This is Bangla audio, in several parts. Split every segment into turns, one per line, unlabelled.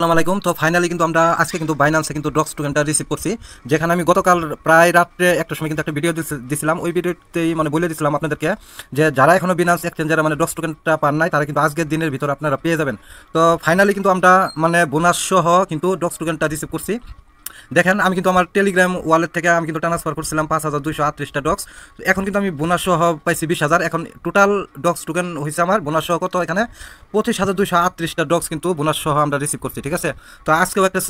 আসসালামু আলাইকুম। তো ফাইনালি কিন্তু আমরা আজকে কিন্তু বাইন্যান্সে কিন্তু ডক্স টোকেনটা রিসিভ করছি, যেখানে আমি গতকাল প্রায় রাত্রে একটা সময় কিন্তু একটা ভিডিও দিছিলাম। ওই ভিডিওতেই মানে বলে দিছিলাম আপনাদেরকে যে যারা এখনো বিনান্স এক্সচেঞ্জারে মানে ডক্স টোকেনটা পান নাই তারা কিন্তু আজকের দিনের ভিতর আপনারা পেয়ে যাবেন। তো ফাইনালি কিন্তু আমরা মানে বোনাস সহ কিন্তু ডক্স টোকেনটা রিসিভ করছি। দেখেন আমি কিন্তু আমার টেলিগ্রাম ওয়ালেট থেকে আমি কিন্তু ট্রান্সফার করছিলাম 5238টা ডক্স। এখন কিন্তু আমি বোনাস সহ পাইছি 20,000। এখন টোটাল ডক্স টোকেন হয়েছে আমার বোনাস সহ কত, এখানে 25,238টা ডক্স কিন্তু বোনাস সহ আমরা রিসিভ করছি। ঠিক আছে, তো আজকেও একটা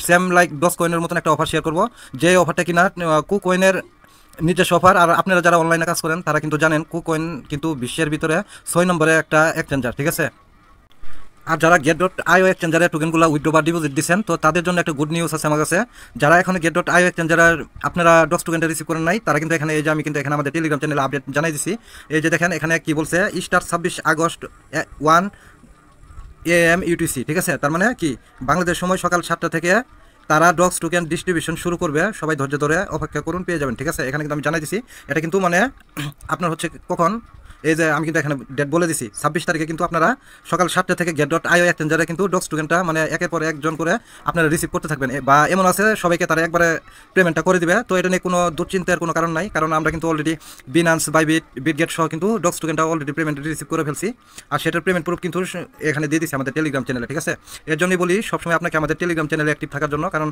সেম লাইক ডক্স কয়েনের মতন একটা অফার শেয়ার করবো, যে অফারটা কিনা কু কয়েনের নিজস্ব অফার। আর আপনারা যারা অনলাইনে কাজ করেন তারা কিন্তু জানেন কু কয়েন কিন্তু বিশ্বের ভিতরে 6 নম্বরে একটা এক্সচেঞ্জার। ঠিক আছে, আর যারা get.io এক্সচেঞ্জারে টোকেনগুলো উইথড্র বা ডিপোজিট দিচ্ছেন, তো তাদের জন্য একটা গুড নিউজ আছে আমার কাছে। যারা এখন get.io এক্সচেঞ্জারের আপনারা ডক্স টোকেনটা রিসিভ করেন নাই, তারা কিন্তু এখানে এই যে আমি কিন্তু এখানে আমাদের টেলিগ্রাম চ্যানেলে আপডেট জানাই দিছি। এই যে দেখেন এখানে কি বলছে, স্টার্ট 26 আগস্ট 1 AM UTC। ঠিক আছে, তার মানে কি বাংলাদেশ সময় সকাল 7টা থেকে তারা ডক্স টোকেন ডিস্ট্রিবিউশন শুরু করবে। সবাই ধৈর্য ধরে অপেক্ষা করুন, পেয়ে যাবেন। ঠিক আছে, এখানে কিন্তু আমি জানাই দিছি। এটা কিন্তু মানে আপনার হচ্ছে কখন, এই যে আমি কিন্তু এখানে ডেট বলে দিছি 26 তারিখে কিন্তু আপনারা সকাল 7টা থেকে get.io এক্সচেঞ্জারে কিন্তু ডক্স টোকেনটা মানে একের পর একজন করে আপনারা রিসিভ করতে থাকবেন, বা এমন আছে সবাইকে তারা একবারে পেমেন্টটা করে দিবে। তো এটা নিয়ে কোনো দুশ্চিন্তার কোনো কারণ নাই, কারণ আমরা কিন্তু অলরেডি বিনান্স বাইবিট বিটগেট সহ কিন্তু ডক্স টোকেনটা অলরেডি পেমেন্ট রিসিভ করে ফেলছি। আর সেটার পেমেন্ট প্রুফ কিন্তু এখানে দিয়ে দিচ্ছি আমাদের টেলিগ্রাম চ্যানেলে। ঠিক আছে, এর জন্যই বলি সবসময় আপনাকে আমাদের টেলিগ্রাম চ্যানেলে অ্যাক্টিভ থাকার জন্য, কারণ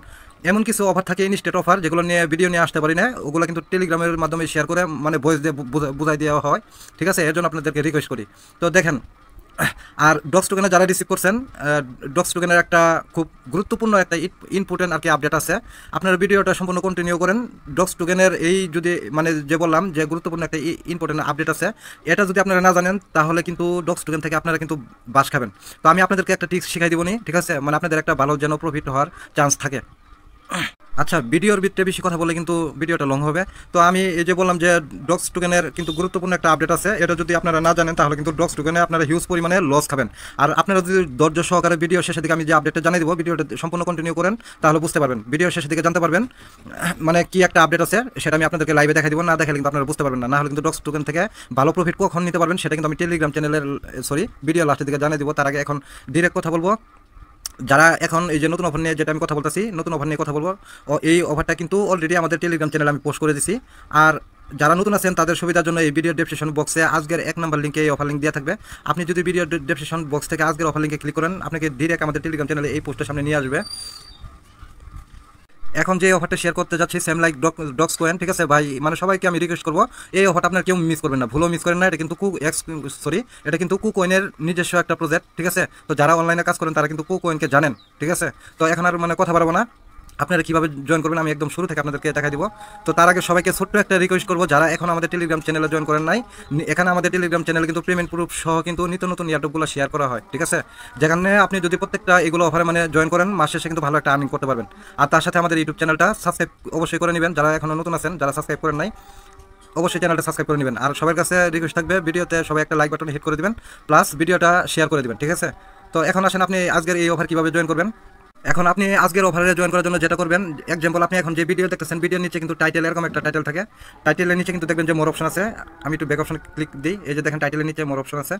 এমন কিছু অফার থাকে ইনস্টেট অফার যেগুলো নিয়ে ভিডিও নিয়ে আসতে পারি না, ওগুলো কিন্তু টেলিগ্রামের মাধ্যমে শেয়ার করে মানে ভয়েস দিয়ে বুঝাই দেওয়া হয়। ঠিক আছে, এর জন্য আপনাদেরকে রিকোয়েস্ট করি। তো দেখেন, আর ডক্স টোকেনে যারা রিসিভ করছেন, ডক্স টোকেনের একটা খুব গুরুত্বপূর্ণ একটা ইম্পর্টেন্ট আর কি আপডেট আছে। আপনারা ভিডিওটা সম্পূর্ণ কন্টিনিউ করেন। ডক্স টোকেনের এই যদি মানে যে বললাম যে গুরুত্বপূর্ণ একটা ইম্পর্টেন্ট আপডেট আছে, এটা যদি আপনারা না জানেন তাহলে কিন্তু ডক্স টোকেন থেকে আপনারা কিন্তু বাস খাবেন। তো আমি আপনাদেরকে একটা টিপস শিখাই দিবনি। ঠিক আছে, মানে আপনাদের একটা ভালো যেন প্রফিট হওয়ার চান্স থাকে। আচ্ছা, ভিডিওর ভিতরে বেশি কথা বলে কিন্তু ভিডিওটা লং হবে। তো আমি এই যে বললাম যে ডক্স টোকেনের কিন্তু গুরুত্বপূর্ণ একটা আপডেট আছে, এটা যদি আপনারা না জানেন তাহলে কিন্তু ডক্স টোকেনে আপনারা হিউজ পরিমাণে লস খাবেন। আর আপনারা যদি ধৈর্য সহকারে ভিডিও শেষের দিকে আমি যে আপডেটটা জানিয়ে দেবো, ভিডিওটা সম্পূর্ণ কন্টিনিউ করেন, তাহলে বুঝতে পারবেন। ভিডিও শেষের দিকে জানতে পারবেন মানে কি একটা আপডেট আছে, সেটা আমি আপনাদেরকে লাইভে দেখাই দিব। না দেখালে কিন্তু আপনারা বুঝতে পারবেন না। হলে কিন্তু ডক্স টোকেন থেকে ভালো প্রফিট কখন নিতে পারবেন সেটা কিন্তু আমি টেলিগ্রাম চ্যানেলের ভিডিও লাস্টের দিকে জানিয়ে দিব। তার আগে এখন ডিরেক্ট কথা বলবো, যারা এখন এই যে নতুন অফার নিয়ে যেটা আমি কথা বলতেছি, নতুন অফার নিয়ে কথা বলবো। এই অফারটা কিন্তু অলরেডি আমাদের টেলিগ্রাম চ্যানেলে আমি পোস্ট করে দিছি। আর যারা নতুন আছেন তাদের সুবিধার জন্য এই ভিডিও ডেসক্রিপশন বক্সে আজকের 1 নম্বর লিঙ্কে এই অফার লিঙ্ক দেওয়া থাকবে। আপনি যদি ভিডিও ডেসক্রিপশন বক্স থেকে আজকের অফার লিঙ্কে ক্লিক করেন, আপনাকে ডিরেক্ট আমাদের টেলিগ্রাম চ্যানেলে এই পোস্টের সামনে নিয়ে আসবে। এখন যে অফারটা শেয়ার করতে যাচ্ছি সেম লাইক ডক্স কয়েন। ঠিক আছে ভাই, মানে সবাইকে আমি রিকোয়েস্ট করবো এই অফারটা আপনার কেউ মিস করবেন না, ভুলও মিস করেন না। এটা কিন্তু এটা কিন্তু কু কয়েনের নিজস্ব একটা প্রজেক্ট। ঠিক আছে, তো যারা অনলাইনে কাজ করেন তারা কিন্তু কু কয়েনকে জানেন। ঠিক আছে, তো এখন আর মানে কথা বাড়াবো না, আপনারা কীভাবে জয়েন করবেন আমি একদম শুরু থেকে আপনাদেরকে দেখাই দিব। তো তার আগে সবাইকে ছোট্ট একটা রিকোয়েস্ট করবো, যারা এখন আমাদের টেলিগ্রাম চ্যানেলে জয়েন করেন নাই, এখানে আমাদের টেলিগ্রাম চ্যানেলে কিন্তু পেমেন্ট প্রুফ সহ কিন্তু নিত্য নতুন ইয়ারডপগুলো শেয়ার করা হয়। ঠিক আছে, যেখানে আপনি যদি প্রত্যেকটা এগুলো অফারে মানে জয়েন করেন, মাস শেষে কিন্তু ভালো একটা আর্নিং করতে পারবেন। আর তার সাথে আমাদের ইউটিউব চ্যানেলটা সাবস্ক্রাইব অবশ্যই করে নেবেন। যারা এখনও নতুন আছেন, যারা সাবস্ক্রাইব করেন নাই, অবশ্যই চ্যানেলটা সাবস্ক্রাইব করে নেবেন। আর সবার কাছে রিকোয়েস্ট থাকবে, ভিডিওতে সবাই একটা লাইক বাটন হিট করে দিবেন, প্লাস ভিডিওটা শেয়ার করে দিবেন। ঠিক আছে, তো এখন আসেন আপনি আজকের এই অফার কীভাবে জয়েন করবেন। এখন আপনি আজকের অফারে জয়েন করার জন্য যেটা করবেন, এক্সাম্পল আপনি এখন যে ভিডিও দেখতেছেন, ভিডিওর নিচে কিন্তু টাইটেল এরকম একটা টাইটেল থাকে। টাইটেলের নিচে কিন্তু দেখবেন যে মোর অপশন আছে। আমি একটু ব্যাক অপশন ক্লিক দিই, এই যে দেখেন টাইটেলের নিচে মোর অপশন আছে।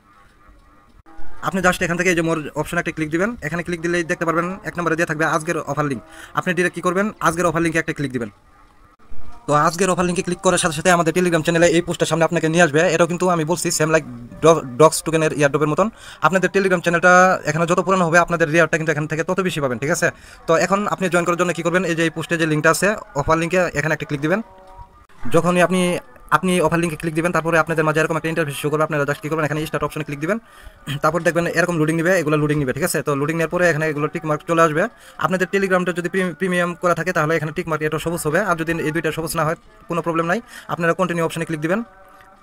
আপনি জাস্ট এখান থেকে এই যে মোর অপশন একটা ক্লিক দিবেন। এখানে ক্লিক দিলেই দেখতে পারবেন 1 নম্বরে দিয়ে থাকবে আজকের অফার লিঙ্ক। আপনি ডিরেক্ট কী করবেন, আজকের অফার লিঙ্কে একটা ক্লিক দিবেন। তো আজকের অফার লিঙ্কে ক্লিক করার সাথে সাথে আমাদের টেলিগ্রাম চ্যানেলে এই পোস্টের সামনে আপনাকে নিয়ে আসবে। এটাও কিন্তু আমি বলছি সেম লাইক ডক্স টোকেনের ইয়ারড্রপের মতন। আপনাদের টেলিগ্রাম চ্যানেলটা এখানে যত পুরানো হবে আপনাদের রিওয়ার্ডটা কিন্তু এখান থেকে তত বেশি পাবেন। ঠিক আছে, তো এখন আপনি জয়েন করার জন্য কী করবেন, এই যে এই পোস্টে যে লিঙ্কটা আছে অফার লিঙ্কে, এখানে একটা ক্লিক দিবেন। যখনই আপনি অফার লিঙ্কে ক্লিক দিবেন, তারপরে আপনাদের মাঝে এরকম একটা ইন্টারফেস শো করবে। আপনারা জাস্ট কী করবেন, এখানে স্টার্ট অপশনে ক্লিক দিবেন। তারপর দেখবেন এরকম লোডিং নেবে, এগুলো লোডিং নেবে। ঠিক আছে, তো লোডিং নেওয়ার পরে এখানে এগুলো টিক মার্ক চলে আসবে। আপনাদের টেলিগ্রামটা যদি প্রিমিয়াম করা থাকে তাহলে এখানে টিক মার্ক এটা সবুজ হবে, আর যদি এই দুইটা সবুজ না হয় কোনো প্রবলেম নাই, আপনারা কন্টিনিউ অপশনে ক্লিক দিবেন।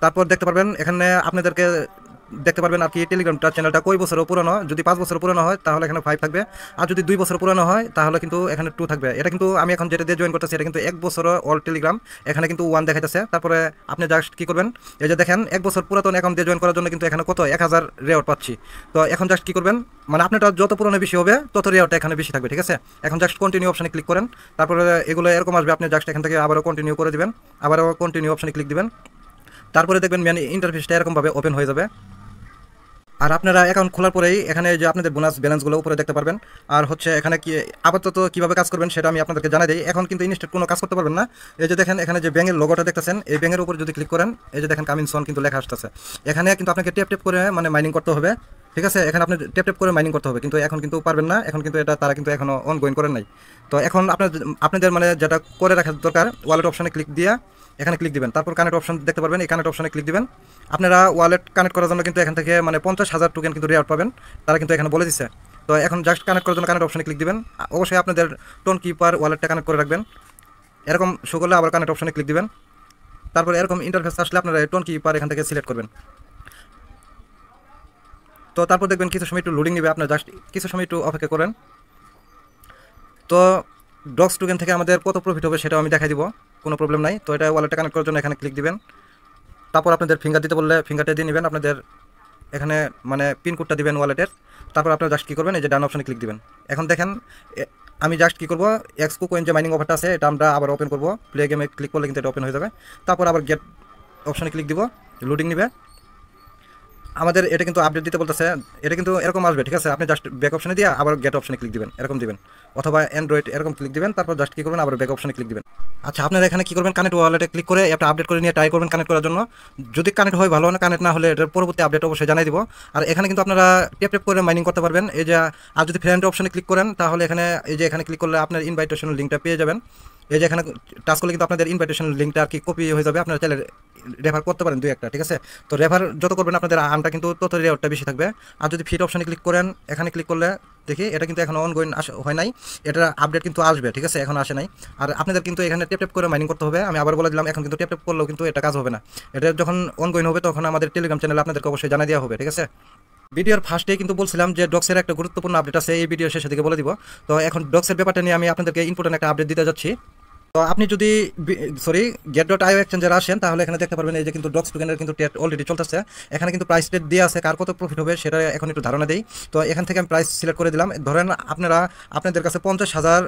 তারপর দেখতে পারবেন এখানে আপনাদেরকে দেখতে পারবেন আর কি টেলিগ্রামটা চ্যানেলটা কই বছরের পুরনো। যদি 5 বছর পুরনো হয় তাহলে এখানে 5 থাকবে, আর যদি 2 বছর পুরনো হয় তাহলে কিন্তু এখানে 2 থাকবে। এটা কিন্তু আমি এখন যেটা দিয়ে জয়েন করতেছি এটা কিন্তু 1 বছর অল টেলিগ্রাম, এখানে কিন্তু 1 দেখাইতেছে। তারপরে আপনি জাস্ট কী করবেন, এই যে দেখেন 1 বছর পুরাতন অ্যাকাউন্ট দিয়ে জয়েন করার জন্য কিন্তু এখানে কত 1000 রেওয়ার্ড পাচ্ছি। তো এখন জাস্ট কী করবেন, মানে আপনারটা যত পুরনো বেশি হবে তত রেওয়ার্ডটা এখানে বেশি থাকবে। ঠিক আছে, এখন জাস্ট কন্টিনিউ অপশনে ক্লিক করেন। তারপরে এগুলো এরকম আসবে, আপনি জাস্ট এখান থেকে আবারও কন্টিনিউ করে দিবেন, আবারও কন্টিনিউ অপশনে ক্লিক দিবেন। তারপরে দেখবেন মানে ইন্টারফেসটা এরকমভাবে ওপেন হয়ে যাবে। আর আপনারা অ্যাকাউন্ট খোলার পরেই এখানে যে আপনাদের বোনাস ব্যালেন্সগুলো উপরে দেখতে পারবেন। আর হচ্ছে এখানে কি আপাতত কীভাবে কাজ করবেন সেটা আমি আপনাদেরকে জানাই দিই। এখন কিন্তু ইনস্ট্যান্ট কোনো কাজ করতে পারবেন না। এই যে দেখেন এখানে যে ব্যাঙের লোগোটা দেখতেছেন, এই ব্যাঙের উপর যদি ক্লিক করেন, এই যে দেখেন কামিং সন কিন্তু লেখা আসতেছে। এখানে কিন্তু আপনাকে ট্যাপ করে মানে মাইনিং করতে হবে, ঠিক আছে। এখানে আপনি ট্যাপ করে মাইনিং করতে হবে, কিন্তু এখন কিন্তু পারবেন না। এখন কিন্তু এটা তারা কিন্তু এখনও অনগোয়িং করেন নাই। তো এখন আপনাদের মানে যেটা করে রাখা দরকার, ওয়ালেট অপশানে ক্লিক দিয়ে এখানে ক্লিক দিবেন, তারপর কানেক্ট অপশন দেখতে পারবেন, এই কানেক্ট অপশনে ক্লিক দিবেন। আপনারা ওয়ালেট কানেক্ট করার জন্য কিন্তু এখান থেকে মানে 50,000 টোকেন কিন্তু রেওয়ার্ড পাবেন, তারা কিন্তু এখানে বলে দিচ্ছে। তো এখন জাস্ট কানেক্ট করার জন্য কানেক্ট অপশনে ক্লিক দিবেন। অবশ্যই আপনাদের টোন কিপার ওয়ালেটটা কানেক্ট করে রাখবেন। এরকম শো করলে আবার কানেক্ট অপশনে ক্লিক দিবেন। তারপর এরকম ইন্টারফেস আসলে আপনারা টোন কিপার এখান থেকে সিলেক্ট করবেন। তো তারপর দেখবেন কিছু সময় একটু লোডিং নেবে, আপনার জাস্ট কিছু সময় একটু অপেক্ষা করেন। তো ডক্স টোকেন থেকে আমাদের কত প্রফিট হবে সেটাও আমি দেখাই দিব, কোনো প্রবলেম নাই। তো এটা ওয়ালেটটা কানেক্ট করার জন্য এখানে ক্লিক দিবেন। তারপর আপনাদের ফিঙ্গার দিতে বললে ফিঙ্গারটা দিয়ে নেবেন, আপনাদের এখানে মানে পিন কোডটা দিবেন ওয়ালেটের। তারপর আপনারা জাস্ট কী করবেন, এই যে ডান অপশনে ক্লিক দিবেন। এখন দেখেন আমি জাস্ট কী করবো, এক্সকো কয়েন যে মাইনিং অফারটা আছে এটা আমরা আবার ওপেন করবো। প্লে গেমে ক্লিক করলে কিন্তু এটা ওপেন হয়ে যাবে। তারপর আবার গেট অপশনে ক্লিক দিব, লোডিং নেবে। আমাদের এটা কিন্তু আপডেট দিতে বলতেছে, এটা কিন্তু এরকম আসবে, ঠিক আছে। আপনি জাস্ট ব্যাক অপশনে দিয়ে আবার গেট অপশনে ক্লিক দিবেন, এরকম দিবেন, অথবা অ্যান্ড্রয়েড এরকম ক্লিক দিবেন। তারপর জাস্ট কী করবেন, আবার ব্যাক অপশনে ক্লিক দিবেন। আচ্ছা, আপনারা এখানে কী করবেন, কানেক্ট ওয়ালেটে ক্লিক করে একটা আপডেট করে নিয়ে ট্রাই করবেন কানেক্ট করার জন্য। যদি কানেক্ট হয় ভালো, না কানেক্ট না হলে এটার পরবর্তী আপডেট অবশ্যই জানাই দিব। আর এখানে কিন্তু আপনারা ট্যাপ করে মাইনিং করতে পারবেন। এই যে আর যদি ফ্রেন্ড অপশনে ক্লিক করেন তাহলে এখানে এই যে এখানে ক্লিক করলে আপনার ইনভাইটেশন লিঙ্কটা পেয়ে যাবেন। এই যে এখানে টাচ করলে কিন্তু আপনাদের ইনভাইটেশন লিঙ্কটা আর কি কপি হয়ে যাবে, আপনারা চাইলে রেফার করতে পারেন দুই একটা, ঠিক আছে। তো রেফার যত করবেন আপনাদের আর্নটা কিন্তু তত রেওয়ার্ডটা বেশি থাকবে। আর যদি ফিট অপশনে ক্লিক করেন, এখানে ক্লিক করলে দেখি এটা কিন্তু এখন অনগোয়িং হয় নাই, এটা আপডেট কিন্তু আসবে, ঠিক আছে, এখন আসে নাই। আর আপনাদের কিন্তু এখানে ট্যাপ করে মাইনিং করতে হবে। আমি আবার বলে দিলাম, এখন কিন্তু ট্যাপ করলেও কিন্তু এটা কাজ হবে না। এটা যখন অনগোয়িং হবে তখন আমাদের টেলিগ্রাম চ্যানেলে আপনাদেরকে অবশ্যই জানিয়ে দেওয়া হবে, ঠিক আছে। ভিডিওর ফার্স্টেই কিন্তু বলছিলাম যে ডক্সের একটা গুরুত্বপূর্ণ আপডেট আছে, এই ভিডিও শেষে দিকে বলে দিব। তো এখন ডক্সের ব্যাপারটা নিয়ে আমি আপনাদেরকে ইম্পর্টেন্ট একটা আপডেট দিতে যাচ্ছি। তো আপনি যদি get.io এক্সচেঞ্জারে আসেন তাহলে এখানে দেখতে পারবেন এই যে কিন্তু ডক্স টোকেনের কিন্তু টেট অলরেডি চলতেছে। এখানে কিন্তু প্রাইস টেট দিয়ে আছে, কার কত প্রফিট হবে সেটা এখন একটু ধারণা দেই। তো এখান থেকে আমি প্রাইস সিলেক্ট করে দিলাম। ধরেন আপনাদের কাছে 50,000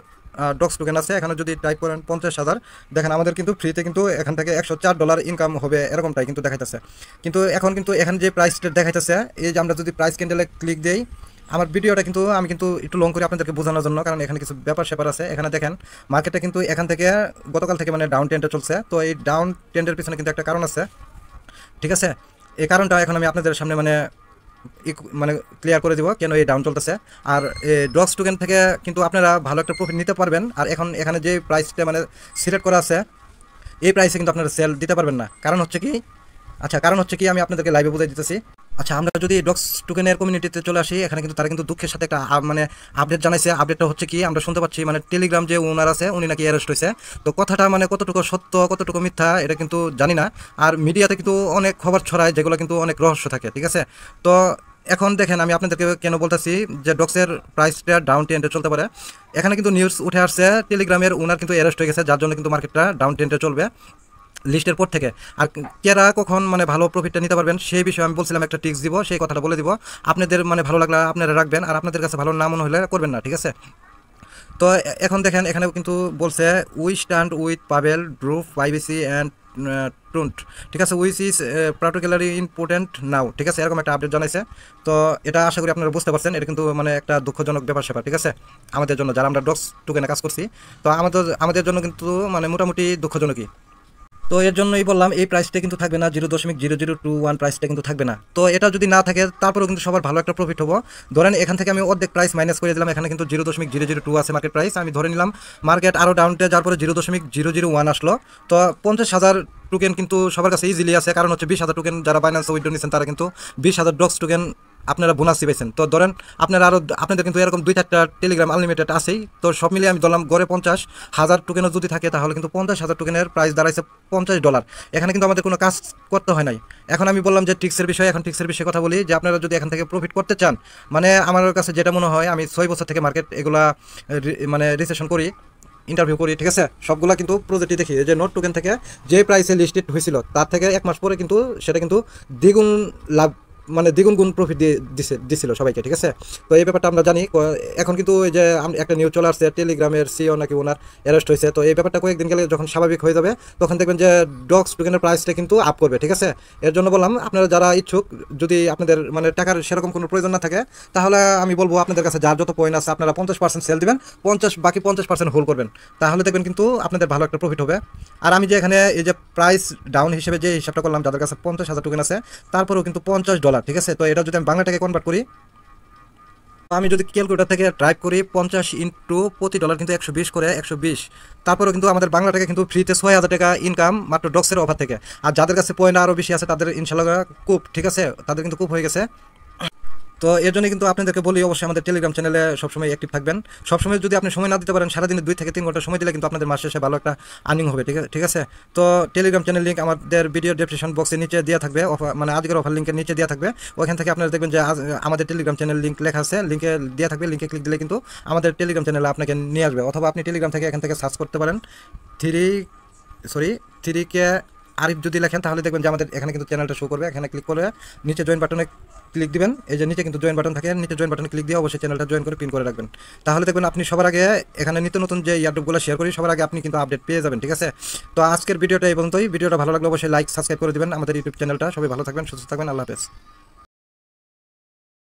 ডক্স টোকেন আছে, এখানে যদি টাইপ করেন 50,000, দেখেন আমাদের কিন্তু ফ্রিতে কিন্তু এখান থেকে $104 ইনকাম হবে, এরকমটাই কিন্তু দেখাইতেছে। কিন্তু এখন কিন্তু এখানে যে প্রাইস টেট দেখাইতেছে, এই যে আমরা যদি প্রাইস ক্যান্ডেলে ক্লিক দেই, আমার ভিডিওটা কিন্তু আমি কিন্তু একটু লং করে আপনাদেরকে বোঝানোর জন্য, কারণ এখানে কিছু ব্যাপার স্যাপার আছে। এখানে দেখেন মার্কেটটা কিন্তু এখান থেকে গতকাল থেকে মানে ডাউন ট্রেন্ডে চলছে। তো এই ডাউন ট্রেন্ডের পিছনে কিন্তু একটা কারণ আছে, ঠিক আছে। এই কারণটা এখন আমি আপনাদের সামনে মানে ক্লিয়ার করে দিব কেন এই ডাউন চলতেছে। আর ডক্স টোকেন থেকে কিন্তু আপনারা ভালো একটা প্রফিট নিতে পারবেন। আর এখন এখানে যে প্রাইসটা মানে সিলেক্ট করা আছে, এই প্রাইসে কিন্তু আপনারা সেল দিতে পারবেন না। কারণ হচ্ছে কি আমি আপনাদেরকে লাইভে বুঝাই দিতেছি। আচ্ছা, আমরা যদি ডক্স টোকেনের কমিউনিটিতে চলে আসি, এখানে কিন্তু তারা কিন্তু দুঃখের সাথে একটা মানে আপডেট জানাইছে। আপডেটটা হচ্ছে কি, আমরা শুনতে পাচ্ছি মানে টেলিগ্রাম যে ওনার আছে উনি নাকি অ্যারেস্ট হয়েছে। তো কথাটা মানে কতটুকু সত্য কতটুকু মিথ্যা এটা কিন্তু জানি না। আর মিডিয়াতে কিন্তু অনেক খবর ছড়ায় যেগুলো কিন্তু অনেক রহস্য থাকে, ঠিক আছে। তো এখন দেখেন আমি আপনাদেরকে কেন বলতেছি যে ডক্সের প্রাইসটা ডাউন ট্রেন্ডে চলতে পারে। এখানে কিন্তু নিউজ উঠে আসছে টেলিগ্রামের ওনার কিন্তু অ্যারেস্ট হয়ে গেছে, যার জন্য কিন্তু মার্কেটটা ডাউন ট্রেন্ডে চলবে লিস্টের পর থেকে। আর কেরা কখন মানে ভালো প্রফিটটা নিতে পারবেন সেই বিষয়ে আমি বলছিলাম, একটা টিপস দিব, সেই কথাটা বলে দিব। আপনাদের মানে ভালো লাগলে আপনারা রাখবেন, আর আপনাদের কাছে ভালো না মনে হলে করবেন না, ঠিক আছে। তো এখন দেখেন এখানে কিন্তু বলছে we stand with Pavel Durov YBC and টুন্ট, ঠিক আছে, which is particularly important now, ঠিক আছে, এরকম একটা আপডেট জানাইছে। তো এটা আশা করি আপনারা বুঝতে পারছেন, এটা কিন্তু মানে একটা দুঃখজনক ব্যাপার স্যাপার, ঠিক আছে, আমাদের জন্য যারা আমরা ডক্স টোকেনে কাজ করছি। তো আমাদের জন্য কিন্তু মানে মোটামুটি দুঃখজনকই। তো এর জন্যই বললাম এই প্রাইসটা কিন্তু থাকবে না, 0.0021 প্রাইসটা কিন্তু থাকবে না। তো এটা যদি না থাকে তারপরেও কিন্তু সবার ভালো একটা প্রফিট হবো। ধরেন এখান থেকে আমি অর্ধেক প্রাইস মাইনাস করে দিলাম, এখানে কিন্তু 0.002 আছে মার্কেট প্রাইস। আমি ধরে নিলাম মার্কেট আরও ডাউনটে যার পরে 0.001 আসলো। তো 50,000 টোকেন কিন্তু সবার কাছে ইজিলি আছে, কারণ হচ্ছে 20,000 টোকেন যারা বাইন্যান্স উইথড্র নিচ্ছেন তারা কিন্তু 20,000 ডক্স টোকেন আপনারা বোনাসই পেয়েছেন। তো ধরেন আপনাদের কিন্তু এরকম 2-4টা টেলিগ্রাম আনলিমিটেড আছেই। তো সব মিলিয়ে আমি ধরলাম গড়ে 50,000 টোকেনও যদি থাকে তাহলে কিন্তু 50,000 টোকেনের প্রাইস দাঁড়াইছে $50। এখানে কিন্তু আমাদের কোনো কাজ করতে হয় নাই। এখন আমি বললাম যে টিক্সের বিষয়ে, এখন টিক্সের বিষয়ে কথা বলি যে আপনারা যদি এখান থেকে প্রফিট করতে চান, মানে আমার কাছে যেটা মনে হয়, আমি 6 বছর থেকে মার্কেট এগুলা মানে রিসেশন করি, ইন্টারভিউ করি, ঠিক আছে, সবগুলা কিন্তু প্রজেক্টই দেখি যে নোট টোকেন থেকে যে প্রাইসে লিস্টেড হয়েছিল তার থেকে 1 মাস পরে কিন্তু সেটা কিন্তু দ্বিগুণ লাভ মানে দ্বিগুণ গুণ প্রফিট দিছিল সবাইকে, ঠিক আছে। তো এই ব্যাপারটা আমরা জানি। এখন কিন্তু এই যে একটা নিউজ চলে আসছে, টেলিগ্রামের সিও নাকি ওনার অ্যারেস্ট হয়েছে। তো এই ব্যাপারটা কয়েকদিন গেলে যখন স্বাভাবিক হয়ে যাবে, তখন দেখবেন যে ডক্স টোকেনের প্রাইসটা কিন্তু আপ করবে, ঠিক আছে। এর জন্য বললাম, আপনারা যারা ইচ্ছুক, যদি আপনাদের মানে টাকার সেরকম কোনো প্রয়োজন না থাকে, তাহলে আমি বলবো আপনাদের কাছে যার যত পয়েন্ট আছে আপনারা 50% সেল দিবেন, বাকি 50% হোল্ড করবেন। তাহলে দেখবেন কিন্তু আপনাদের ভালো একটা প্রফিট হবে। আর আমি যে এখানে এই যে প্রাইস ডাউন হিসেবে যে হিসাবটা করলাম, যাদের কাছে 50,000 টোকেন আছে, তারপরেও কিন্তু $50, ঠিক আছে। তো এটা যদি আমি বাংলা টাকায় কনভার্ট করি, আমি যদি ক্যালকুলেটার থেকে ড্রাইভ করি 50 ইন্টু প্রতি ডলার কিন্তু 120 করে 120, তারপরেও কিন্তু আমাদের বাংলা টাকা কিন্তু ফ্রিতে 6,000 টাকা ইনকাম মাত্র ডক্সের অফার থেকে। আর যাদের কাছে পয়েন্ট আরও বেশি আছে তাদের ইনশাল্লাহ খুব, ঠিক আছে, তাদের কিন্তু খুব হয়ে গেছে। তো এর জন্য কিন্তু আপনাদেরকে বলি, অবশ্যই আমাদের টেলিগ্রাম চ্যানেলে সবসময় অ্যাক্টিভ থাকবেন। সবসময় যদি আপনি সময় না দিতে পারেন, সারাদিনে 2 থেকে 3 ঘন্টা সময় দিলে কিন্তু আপনাদের মাস শেষে ভালো একটা আর্নিং হবে, ঠিক আছে। তো টেলিগ্রাম চ্যানেল লিঙ্ক আমাদের ভিডিও ডেসক্রিপশন বক্সের নিচে দেওয়া থাকবে, মানে আজকের অফার লিঙ্কের নিচে দেওয়া থাকবে। ওখান থেকে আপনারা দেখবেন যে আমাদের টেলিগ্রাম চ্যানেল লিঙ্ক লেখা আছে, লিঙ্কে দেওয়া থাকবে। লিঙ্কে ক্লিক দিলে কিন্তু আমাদের টেলিগ্রাম চ্যানেলে আপনাকে নিয়ে আসবে, অথবা আপনি টেলিগ্রাম থেকে এখান থেকে সার্চ করতে পারেন 3K আরিফ যদি লেখেন, তাহলে দেখবেন যে আমাদের এখানে কিন্তু চ্যানেলটা শো করবে। এখানে ক্লিক করে নিচে জয়েন বাটনে ক্লিক দিবেন। এই যে নিচে কিন্তু জয়েন বাটন থাকে, নিচে জয়েন বাটনে ক্লিক দিয়ে অবশ্যই চ্যানেলটা জয়েন করে পিন করে রাখবেন। তাহলে দেখবেন আপনি সবার আগে এখানে নিত্য নতুন যে ইয়ারড্রপগুলো শেয়ার করি, সবার আগে আপনি কিন্তু আপডেট পেয়ে যাবেন, ঠিক আছে। তো আজকের ভিডিওটা এই পর্যন্তই। ভিডিওটা ভালো লাগলে অবশ্যই লাইক সাবস্ক্রাইব করে দিবেন আমাদের ইউটিউব চ্যানেলটা। সবাই ভালো থাকবেন, সুস্থ থাকবেন, আল্লাহ হাফেজ।